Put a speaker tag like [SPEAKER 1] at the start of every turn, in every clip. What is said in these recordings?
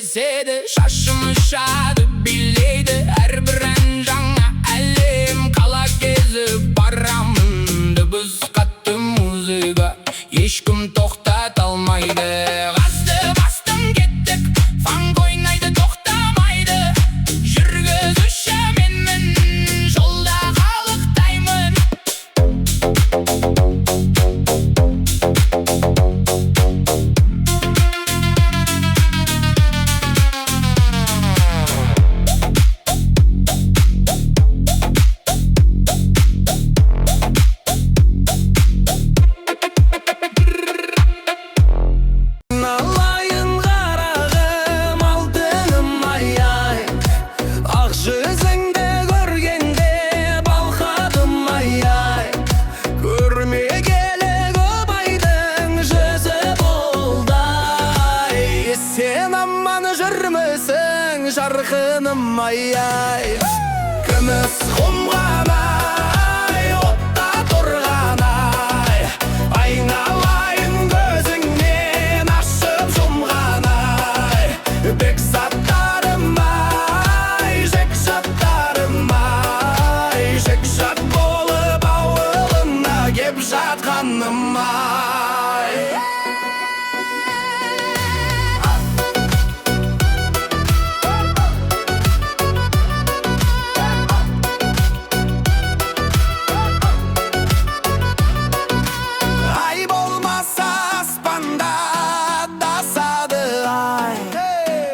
[SPEAKER 1] сезеді, шашым ұшады билейді, әрбір ән жаңа әлем. Қала кезіп барамын, дыбыс қатты музыка, ешкім тоқтата алмайды. Газды бастым кеттік, фанк ойнайды тоқтамайды. Жүргізуші менмін, жолда қалықтаймын. Жарқыным ай-ай, күміс құмған-ай, отта тұрған-ай, айналайын көзіңнен ашып жұмған-ай. Бекзаттарым-ай, жекжаттарым-ай, жекжат болып ауылына кеп жатқаным-ай.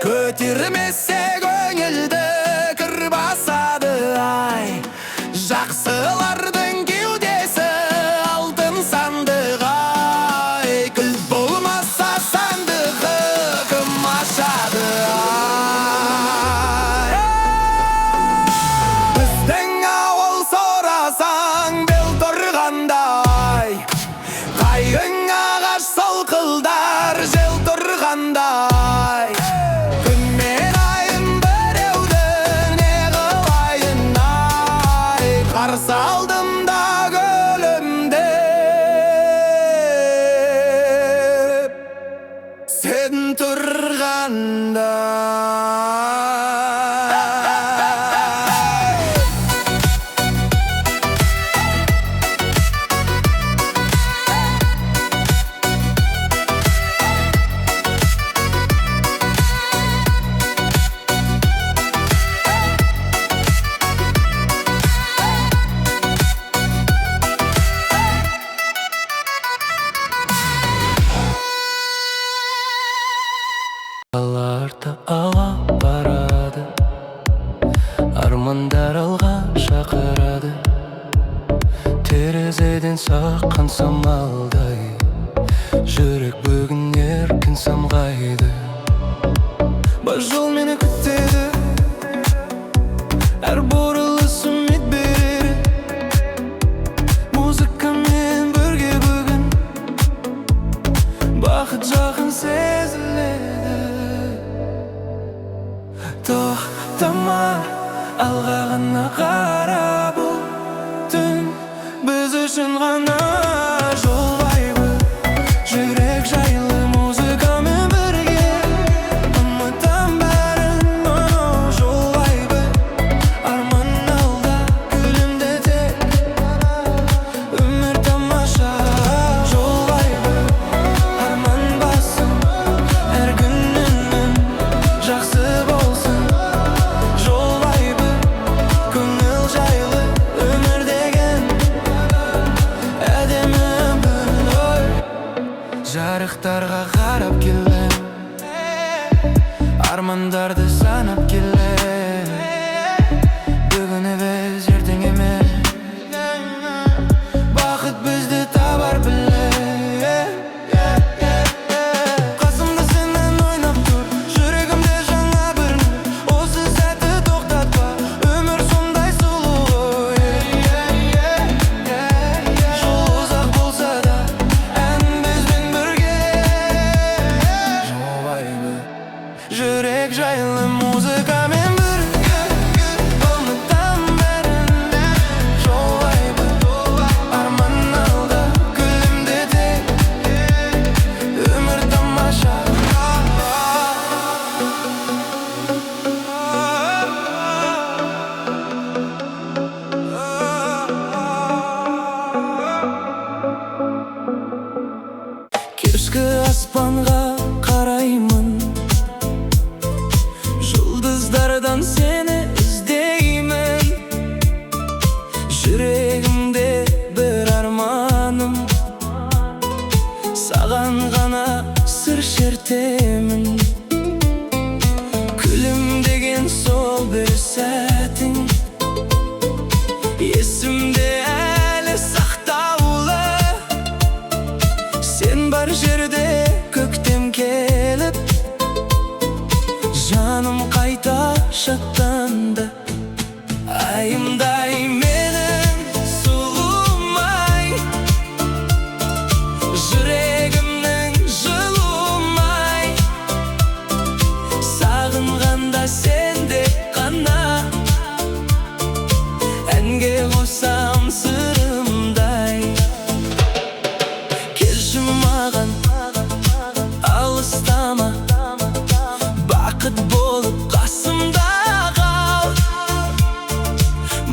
[SPEAKER 1] Көтермесе көңілді кір басады ай, жақсылардың кеудесі алтын сандық ай. Күл болмаса сандығы кім ашады ай. Біздің ауыл сорасаң бел тұрғандай, қайың ағаш солқылдар жел тұрғандай. Қарсы алдымда гүлімді, сен тұрғанда.
[SPEAKER 2] Аларда ала барады, армандар алға шақырады. Терезеден соққан самалдай, жүрек бүгін еркін самғайды. Бас жол мені күтеді, әр бұрылыс үміт береді. Музыкамен бірге бүгін бақыт жақын сезіледі. Тоқтама, алға ғана қара, бұл түн біз үшін ғана. Жолбайды жүрек жайлы музыкамен бірге, ұмытам бәрін, жолбайды арман алда күлімде тек, өмір тамаша. Жолбайды арман басым, әр күніңнің жақсы болсын. Жарықтарға қарап келем, армандарды санап келем. Бүгін емес, ертең емес, бақыт бізді табар білем. Қасымда сенен ойнап тұр, жүрегімде жаңа бір нұр. Осы сәтті тоқтатпа, өмір сондай сұлу ғой. Жол ұзақ болса да жүрек жайлы музыкамен бірге, ұмытам бәрін. Жолбайды арман алда күлімде тек, өмір тамаша. Ardından seni izleymen. Yüreğimde bir armanım, sağan gana sır şertemin. Külümdegen sol bir saatin, esimde әлі сақтаулы. Sen бар жерде көктем келіп, жаным қайта шаттанды. Айымдай менің сұлумай, жүрегімнің жылумай. Сағынғанда сенде қана, әнге қосам сырымдай. Келші маған алыстама, бақыт болып қасымда қал.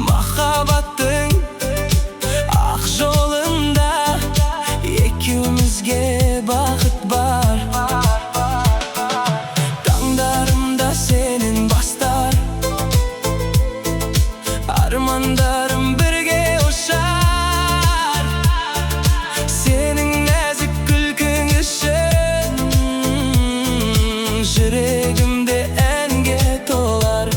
[SPEAKER 2] Махаббаттың ақ жолында екеумізге бақыт бар. Таңдарымда сенің бастар, армандарым бірге ұшар. Сенің нәзік күлкің үшін жүрегімде әнге толар.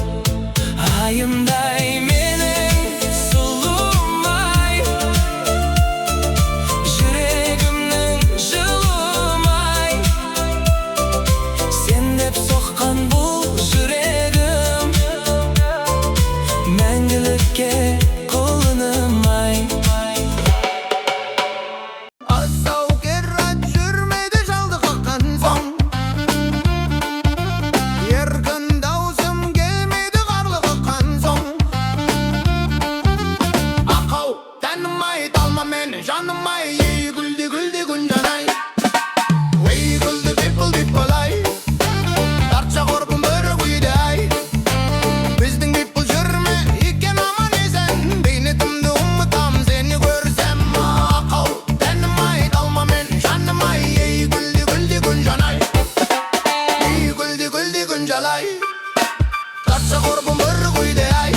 [SPEAKER 2] Айымдай менің сұлумай, жүрегімнің жылумай. Сен деп соққан бұл жүрегім мәңгілікке құлынымай.
[SPEAKER 1] Асау керат жүрмейді жалды қаққан соң, еркін даусым келмейді қарлы қаққан соң. Ақау тәнім-ай, талма мені жаным-ай, ей гүлде гүлде күн жанай. Ей гүлді бипыл-бипыл-ай, тартса құрбым бір күйде-ай. Біздің бипыл жүрме екен аман есен, бейнетімді ұмытам сені көрсем. Ақау тәнім-ай, талма мені жаным-ай, ей гүлде гүлде күн жанай. Ей гүлде гүлде күн жалай, тартса құрбым бір күйде-ай.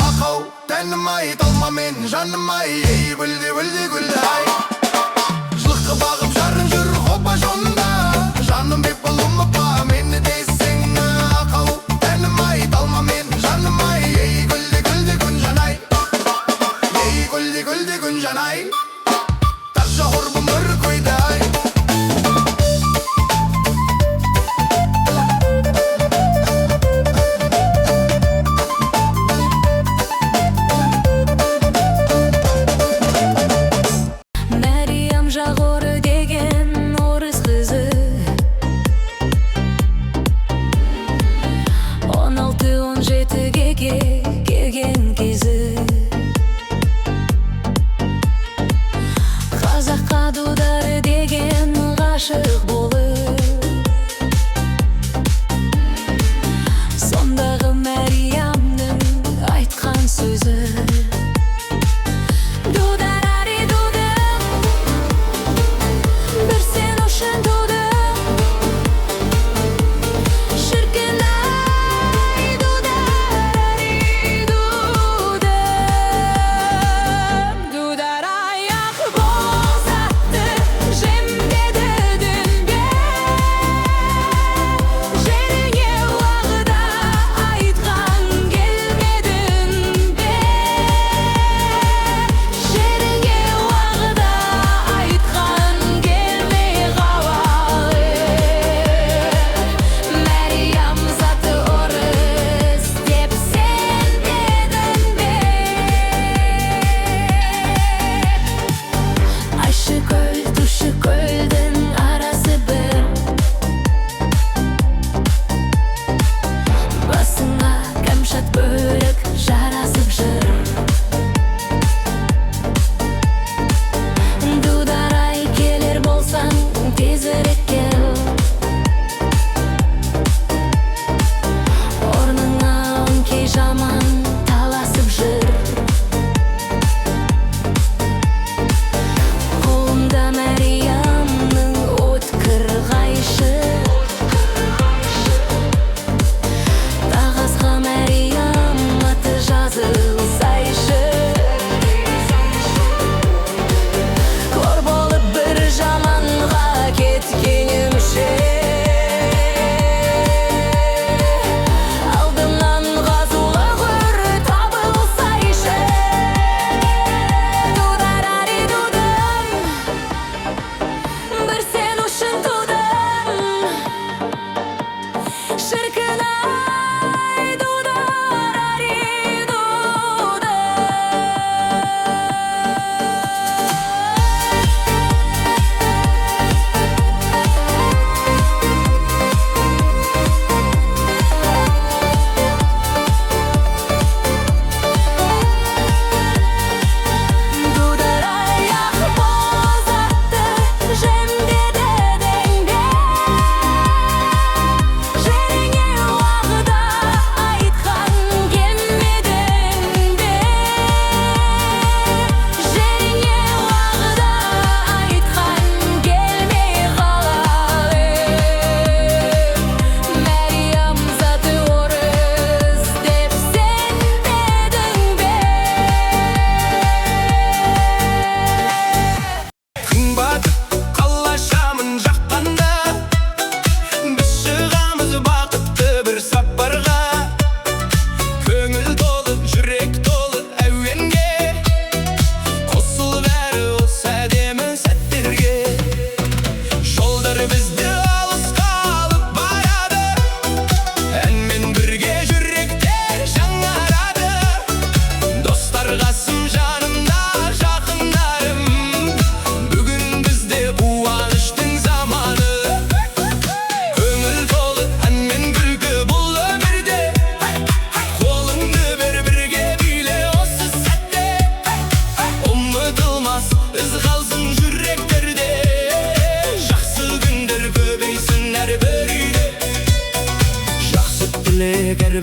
[SPEAKER 1] Ақау тәнім-ай, талма мені жаным-ай, ей гүлде гүлде гүлде-ай. Жылқы бағып жарың жүр қопа жонында, жаным бипыл ұмытпа мені дейсің. Ақау тәнім-ай, талма мені жаным-ай, ей гүлде гүлде күн жанай. Ей гүлде гүлде күн жанай, тартса құрбым бір күйде-ай.
[SPEAKER 3] Мәриям Жағоры деген орыс қызы, 16-17-ге келген кезі.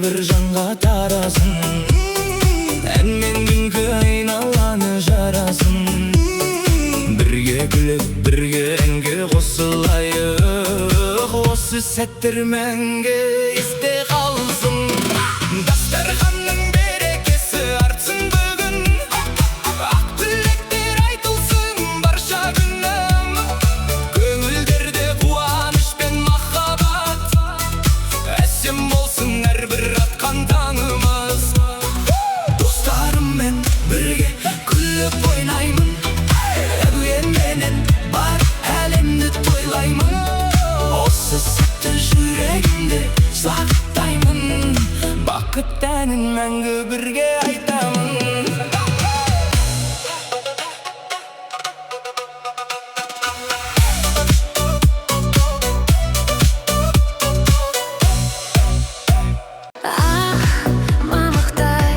[SPEAKER 2] бір жанға тарасын. Ән мен күлкі айналаны жарасын. Бірге күліп, бірге әнге қосылайық. Осы сәттер мәңгі есте қалсын. Дастарханның берекесі артсын бүгін. Ақ тілектер айтылсын барша күнім. Көңілдерде қуаныш пен махаббат. Әсем болсын әрбір атқан таңымыз. Достарыммен бірге күліп ойнаймын. Әуенменен бар әлемді тойлаймын. Осы сәтті жүрегімде сақтаймын. Бақыт әнін мәңгі бірге айтамын.
[SPEAKER 3] Мамықтай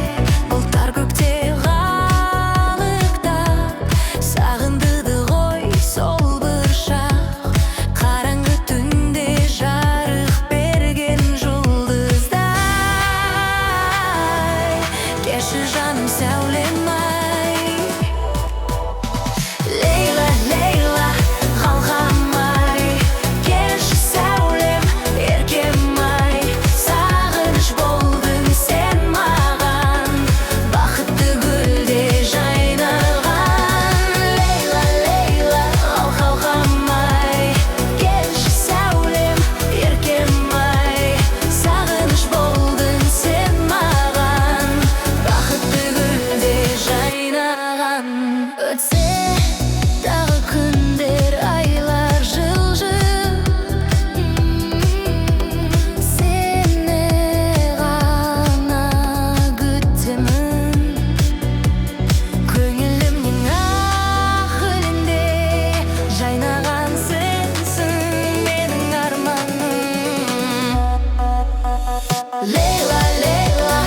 [SPEAKER 3] бұлттар көкте қалықтап, сағындыды ғой сол бір шақ. Қараңғы түнде жарық берген жұлдыздай. Келші жаным сәулем-ай, Лейла, Лейла, қалқам-ай. Келші сәулем, еркем-ай. Сағыныш болдың сен маған, бақытты гүлде жайнаған. Лейла, Лейла, қалқам-ай. Келші сәулем, еркем-ай. Сағыныш болдың сен маған, бақытты гүлде жайнаған. Өтсе тағы күндер, айлар жылжып, сені ғана күтемін. Көңілімнің ақылінде жайнаған сенсің менің арманым. Лейла, Лейла,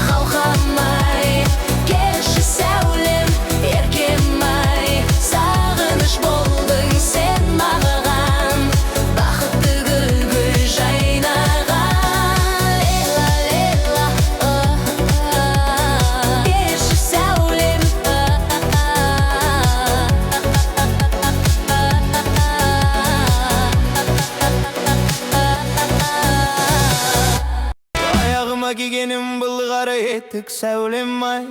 [SPEAKER 3] қалқам-ай. Келші сәулем, еркем-ай. Сағыныш болдың сен маған, бақытты гүл жайнаған. Лейла, Лейла, келші сәулем.
[SPEAKER 2] Аяғыма кигенім былғары етік сәулем-ай.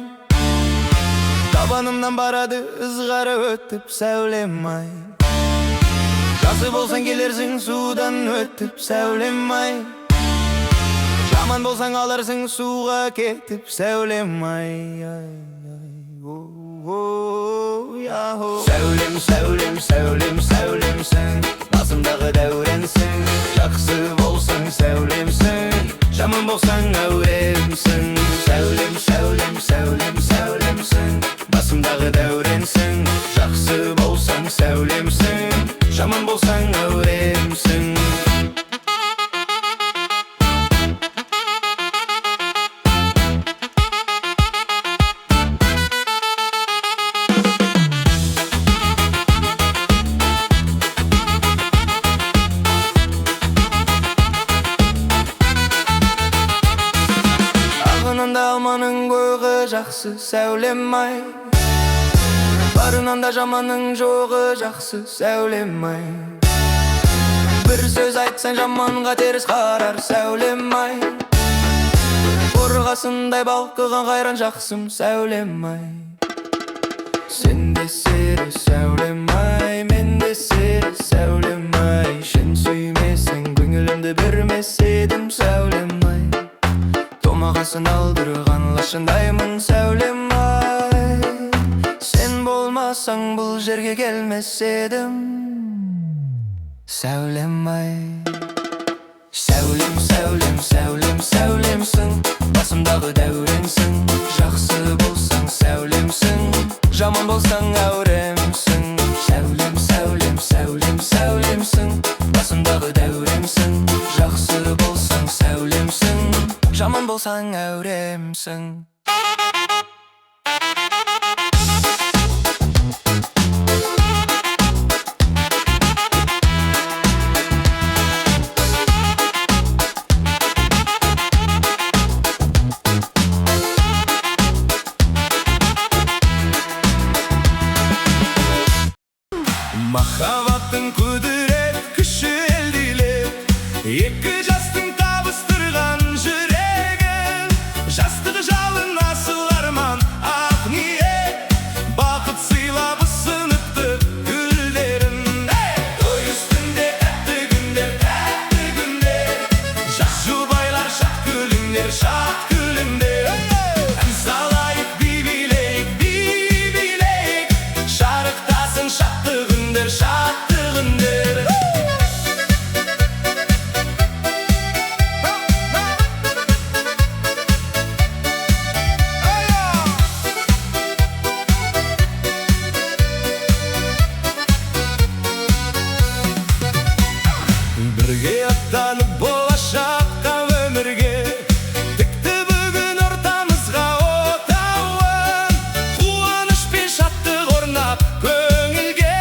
[SPEAKER 2] Табанымнан барады ызғары өтіп сәулем-ай. Жақсы болсаң келерсің судан өтіп сәулем-ай. Жаман болсаң аларсың суға кетіп сәулем-ай. Сәулем, сәулем, сәулем, сәулемсің, басымдағы дәуренсің. Жақсы болсаң сәулемсің, жаман болсаң әуремсің. Сәулем, сәулем, сәулем, сәулемсің, басымдағы дәуренсің. Жақсы болсаң сәулемсің, жаман болсаң әуремсің. Ағынан да алманың бойғы жақсы сәулем-ай. Барынан да жаманның жоғы жақсы сәулем-ай. Бір сөз айтсаң жаманға теріс қарар сәулем-ай. Қорғасындай балқыған қайран жақсым сәулем-ай. Сен де сері сәулем-ай, мен де сері сәулем-ай. Шын сүймесең көңілімді бермес едім сәулем-ай. Томағасын алдырған лашындаймын сәулем-ай. Сен болмасаң бұл жерге келмес едім сәулем-ай. Сәулем, сәулем, сәулем, сәулемсің, басымдағы дәуренсің. Жақсы болсаң сәулемсің, жаман болсаң әуремсің. Сәулем, сәулем, сәулем, сәулемсің, басымдағы дәуренсің. Жақсы болсаң сәулемсің, жаман болсаң әуремсің. Махаббаттың құдірет күші елдейлеп, екі жастың табыстырған жүрегін, жастығы жалын асыл арман ақ ниет, бақыт сыйлап ұсыныпты гүлдерін. Той үстінде тәтті күндер, жас жұбайлар шат күліңдер, шат күліңдер. Ән салайық, би билейік, шарықтасын шатты күндер, шатты күндер. Бірге аттанып болашаққа өмірге, тікті бүгін ортамызға отауын, қуаныш пен шаттық орнап көңілге,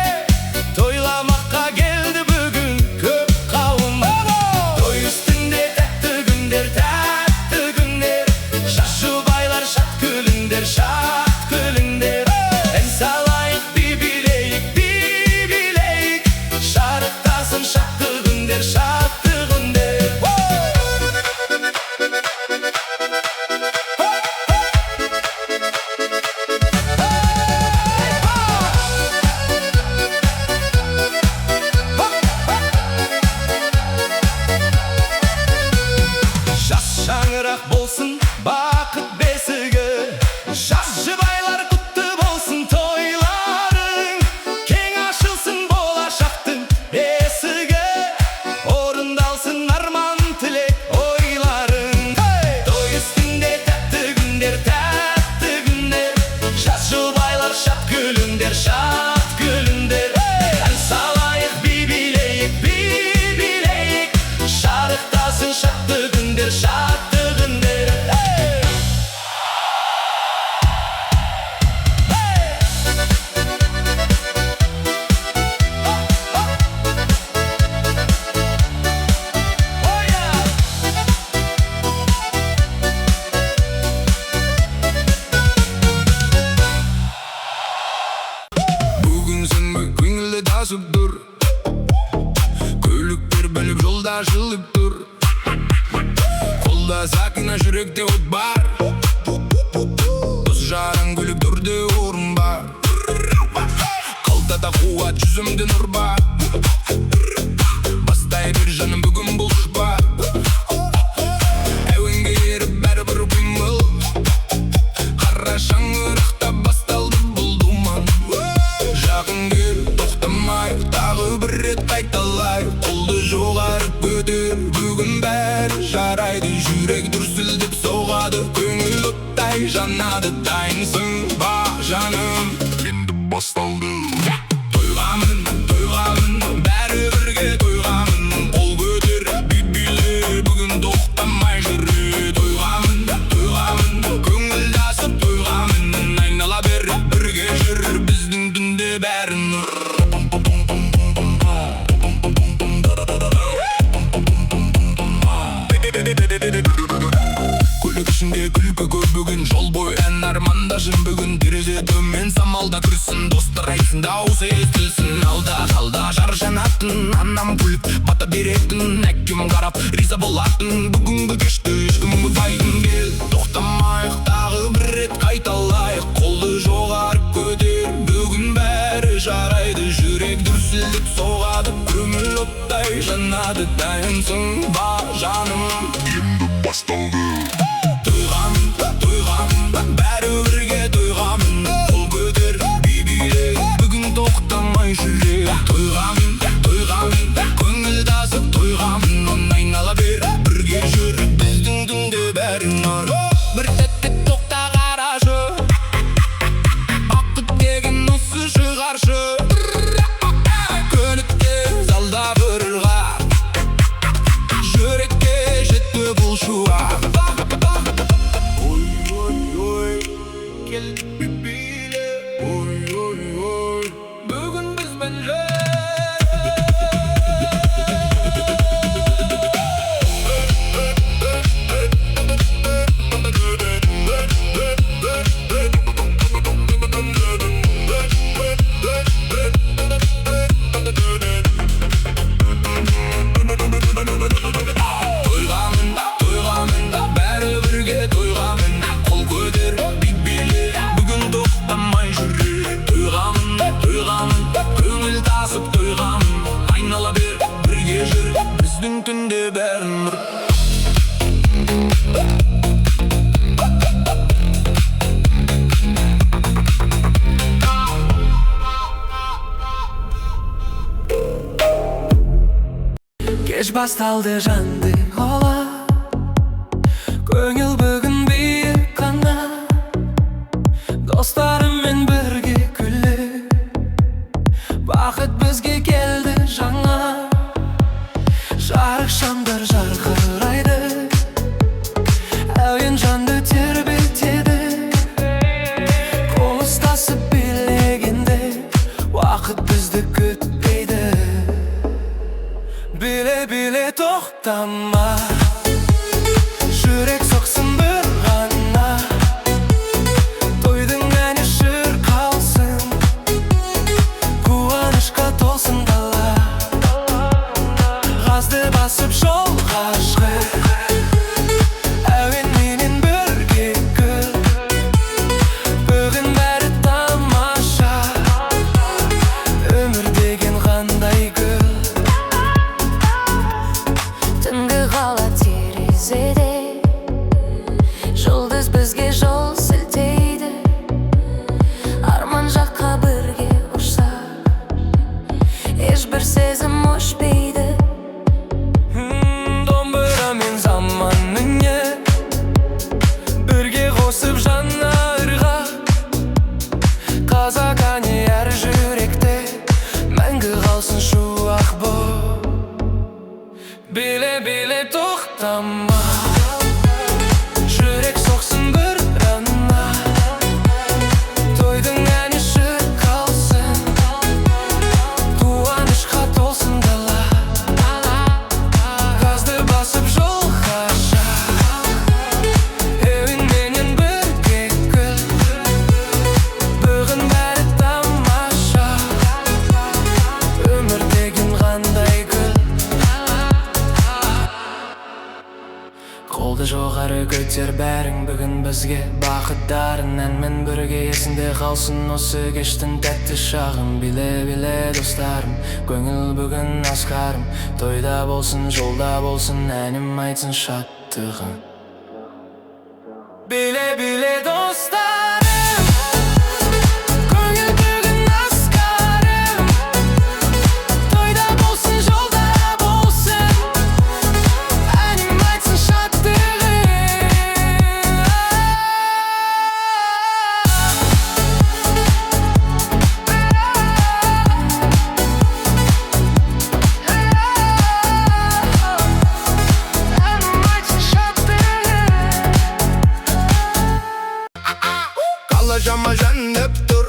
[SPEAKER 2] тойламаққа келді бүгін көп қауым. Той үстінде тәтті күндер, жас жұбайлар шат күліңдер, шат күліңдер. Ән салайық, би билейік, шарықтасын шатты күндер, шатты күндер. Жас шаңырақ болсын бақыт бесігі, жас жұбайлар құтты болсын тойларың, кең ашылсын болашақтың есігі, орындалсын арман тілек ойларың. Той үстінде тәтті күндер, жас жұбайлар шат күліңдер, шат күліңдер. Ән салайық, би билейік, шарықтасын шатты күндер, шатты күндер. Бүгін сенбі көңілі тасып тұр, көліктер бөліп жолда жылып тұр, қолда сақина жүректе от бар, дос жарың күліп тұрды орын бар, қалтада қуат жүзімді нұр бар, бастай бер жаным бүгін бұл шұпа, әуенге еріп бәрібір көңіл, қара шаңырақта басталды бұл думан. Жақын кел, тоқтамайық, тағы бір рет қайталайық, қолды жоғары көтер, бүгін бәрі жарайды, жүрек дүрсілдеп соғады, көңіл оттай жанады, дайынсың ба жаным, енді басталды. Тойғамын, бәрі бірге тойғамын, қол көтер, биле, бүгін тоқтамай жүре. Тойғамын, көңілдасып тойғамын, айнала бер, бірге жүр, біздің түнде бәрі нұр. Көлік ішінде күлкі көр бүгін, жол бой ән армандашын бүгін, терезе төмен самалда күрсін, достар айтсын, дауысы естілсін, алда жар жанатын, анам күліп бата беретін, әкем қарап риза болатын, бүгінгі кешті ешкім ұмытпайтын. Кел, тоқтамайық, тағы бір рет қайталайық, қолды жоғары көтер, бүгін бәрі жарайды, жүрек дүрсілдеп соғады, көңіл оттай жанады, дайынсың ба жаным, енді басталды. Тойғамын, бәрі бірге тойғамын, қол көтер, би биле, бүгін тоқтамай жүре. Тойғамын, көңілдасып тойғамын, айнала бер, бірге жүр, біздің түнде бәрі нұр. Бір тәтті тоқта қарашы, бақыт деген осы шығаршы, көлікте залда бірға, жүрекке жетті бұл шуа. Кел, биле, бүгін бізбен жүр.
[SPEAKER 4] басталды жанды ола. Көңіл бүгін биік қана, достарыммен бірге күлі. Бақыт бізге келді жаңа, жарық шамдар жарқырайды, әуен жанды тербетеді. Қол ұстасып билегенде уақыт бізді күтпейді. Біле-біле тоқтама, жүрек соқсын бір ғана. Тойдың әні шырқалсын, қуанышқа толсын дала. Газды басып жолға шық, әуенменен бірге күл. Бүгін бәрі тамаша, өмір деген қандай гүл.
[SPEAKER 3] Түнгі қала терезеде, жұлдыз бізге жол сілтейді. Арман жаққа бірге ұшсақ, ешбір сезім өшпейді.
[SPEAKER 4] Домбыра мен заман үне, бірге қосып жанарға. Қазақ әні әр жүректе, мәңгі қалсын шуақ боп. Біле-біле тоқтама, жүрек соқсын бір ғана. Тойдың әні шырқалсын, қуанышқа толсын дала. Газды басып жолға шық, әуенменен бірге күл. Бүгін бәрі тамаша, өмір деген қандай гүл. Қолды жоғары көтер бәрің бүгін бізге, бақыттарын әнмен бірге. Есінде қалсын осы кештің тәтті шағын. Біле-біле достарым, көңіл бүгін асқарым. Тойда болсын, жолда болсын, әнім айтсын шаттығын. Біле-біле достарым, көңіл бүгін асқарым. Тойда болсын, жолда болсын, әнім айтсын шаттығын. Әнім айтсын шаттығын.
[SPEAKER 1] Kalacağıma jannep dur,